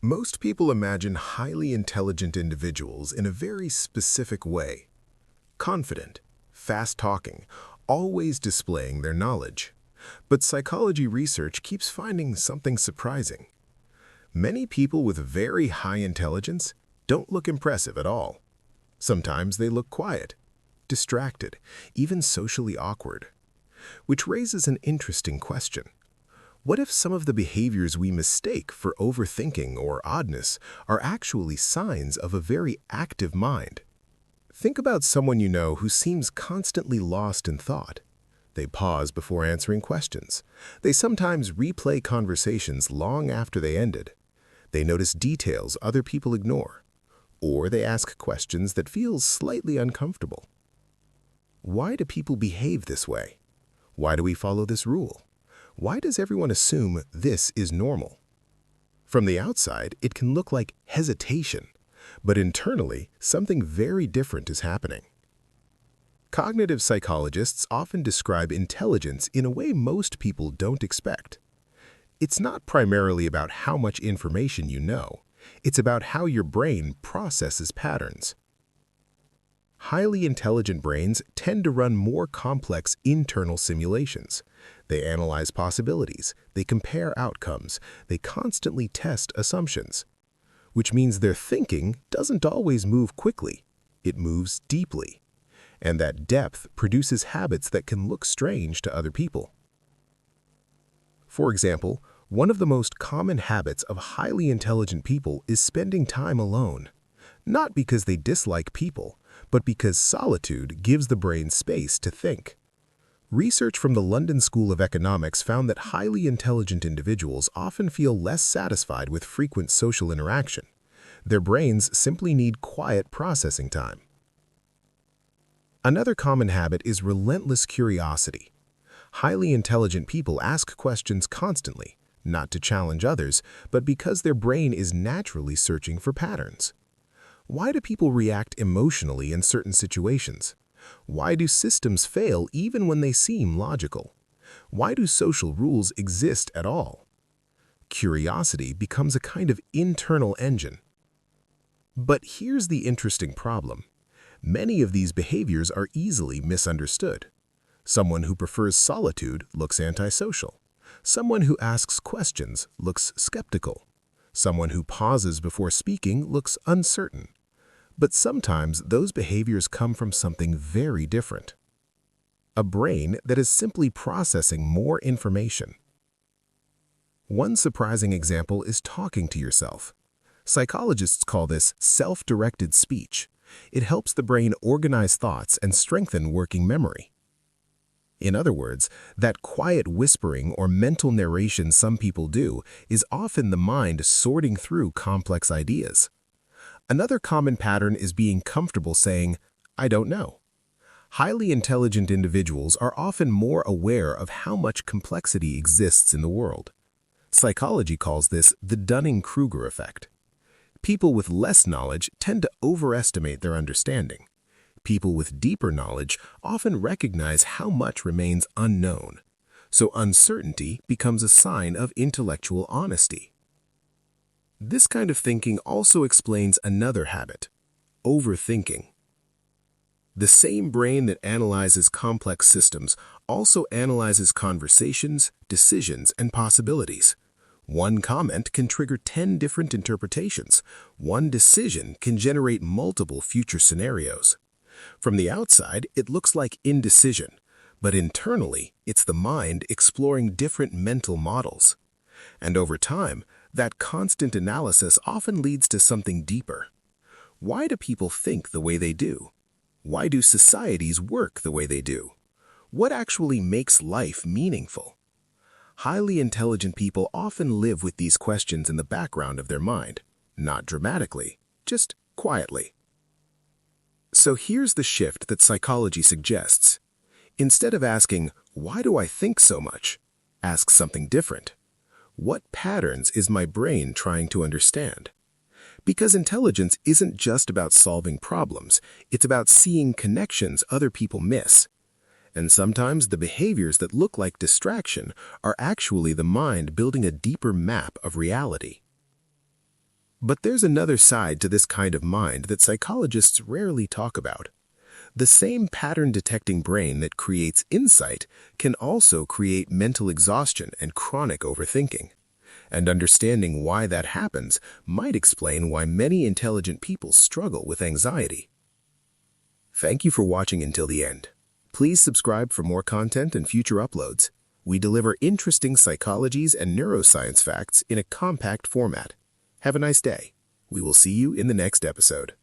Most people imagine highly intelligent individuals in a very specific way. Confident, fast-talking, always displaying their knowledge. But psychology research keeps finding something surprising. Many people with very high intelligence don't look impressive at all. Sometimes they look quiet, distracted, even socially awkward. Which raises an interesting question. What if some of the behaviors we mistake for overthinking or oddness are actually signs of a very active mind? Think about someone you know who seems constantly lost in thought. They pause before answering questions. They sometimes replay conversations long after they ended. They notice details other people ignore. Or they ask questions that feel slightly uncomfortable. Why do people behave this way? Why do we follow this rule? Why does everyone assume this is normal? From the outside, it can look like hesitation, but internally, something very different is happening. Cognitive psychologists often describe intelligence in a way most people don't expect. It's not primarily about how much information you know. It's about how your brain processes patterns. Highly intelligent brains tend to run more complex internal simulations. They analyze possibilities, they compare outcomes, they constantly test assumptions. Which means their thinking doesn't always move quickly, it moves deeply. And that depth produces habits that can look strange to other people. For example, one of the most common habits of highly intelligent people is spending time alone. Not because they dislike people, but because solitude gives the brain space to think. Research from the London School of Economics found that highly intelligent individuals often feel less satisfied with frequent social interaction. Their brains simply need quiet processing time. Another common habit is relentless curiosity. Highly intelligent people ask questions constantly, not to challenge others, but because their brain is naturally searching for patterns. Why do people react emotionally in certain situations? Why do systems fail even when they seem logical? Why do social rules exist at all? Curiosity becomes a kind of internal engine. But here's the interesting problem. Many of these behaviors are easily misunderstood. Someone who prefers solitude looks antisocial. Someone who asks questions looks skeptical. Someone who pauses before speaking looks uncertain. But sometimes those behaviors come from something very different. A brain that is simply processing more information. One surprising example is talking to yourself. Psychologists call this self-directed speech. It helps the brain organize thoughts and strengthen working memory. In other words, that quiet whispering or mental narration some people do is often the mind sorting through complex ideas. Another common pattern is being comfortable saying, "I don't know." Highly intelligent individuals are often more aware of how much complexity exists in the world. Psychology calls this the Dunning-Kruger effect. People with less knowledge tend to overestimate their understanding. People with deeper knowledge often recognize how much remains unknown. So uncertainty becomes a sign of intellectual honesty. This kind of thinking also explains another habit, overthinking. The same brain that analyzes complex systems also analyzes conversations, decisions, and possibilities. One comment can trigger 10 different interpretations. One decision can generate multiple future scenarios. From the outside, it looks like indecision, but internally, it's the mind exploring different mental models. And over time, that constant analysis often leads to something deeper. Why do people think the way they do? Why do societies work the way they do? What actually makes life meaningful? Highly intelligent people often live with these questions in the background of their mind, not dramatically, just quietly. So here's the shift that psychology suggests. Instead of asking, "Why do I think so much?" ask something different. What patterns is my brain trying to understand? Because intelligence isn't just about solving problems, it's about seeing connections other people miss. And sometimes the behaviors that look like distraction are actually the mind building a deeper map of reality. But there's another side to this kind of mind that psychologists rarely talk about. The same pattern-detecting brain that creates insight can also create mental exhaustion and chronic overthinking. And understanding why that happens might explain why many intelligent people struggle with anxiety. Thank you for watching until the end. Please subscribe for more content and future uploads. We deliver interesting psychologies and neuroscience facts in a compact format. Have a nice day. We will see you in the next episode.